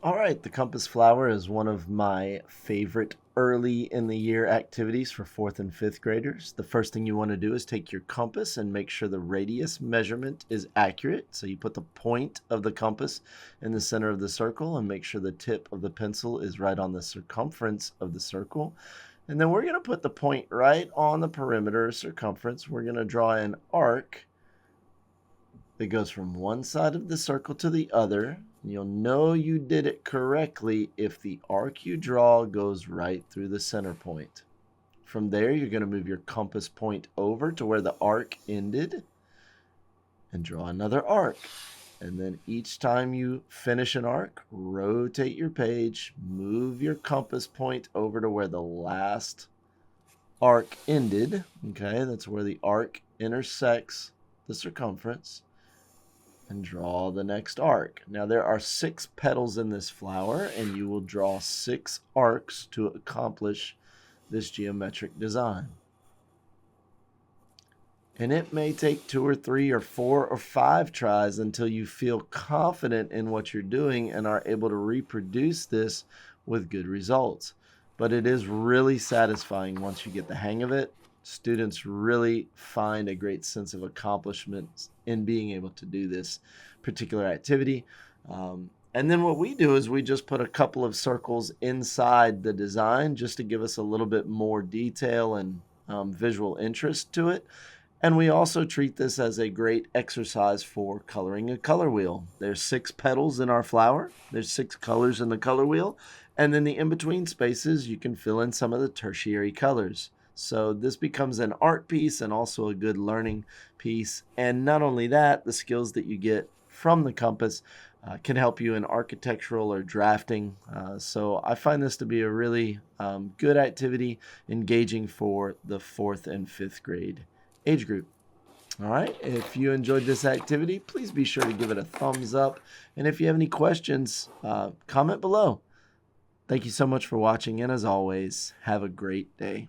All right, the compass flower is one of my favorite early in the year activities for 4th and 5th graders. The first thing you want to do is take your compass and make sure the radius measurement is accurate. So you put the point of the compass in the center of the circle and make sure the tip of the pencil is right on the circumference of the circle. And then we're going to put the point right on the perimeter circumference. We're going to draw an arc that goes from one side of the circle to the other. You'll know you did it correctly if the arc you draw goes right through the center point. From there, you're going to move your compass point over to where the arc ended and draw another arc. And then each time you finish an arc, rotate your page, move your compass point over to where the last arc ended. Okay, that's where the arc intersects the circumference. And draw the next arc. Now there are 6 petals in this flower, and you will draw 6 arcs to accomplish this geometric design. And it may take 2 or 3 or 4 or 5 tries until you feel confident in what you're doing and are able to reproduce this with good results. But it is really satisfying once you get the hang of it. Students really find a great sense of accomplishment in being able to do this particular activity. And then what we do is we just put a couple of circles inside the design just to give us a little bit more detail and visual interest to it. And we also treat this as a great exercise for coloring a color wheel. There's 6 petals in our flower. There's 6 colors in the color wheel. And then the in-between spaces, you can fill in some of the tertiary colors. So this becomes an art piece and also a good learning piece. And not only that, the skills that you get from the compass can help you in architectural or drafting. So I find this to be a really good activity, engaging for the 4th and 5th grade age group. All right, if you enjoyed this activity, please be sure to give it a thumbs up. And if you have any questions, comment below. Thank you so much for watching, and as always, have a great day.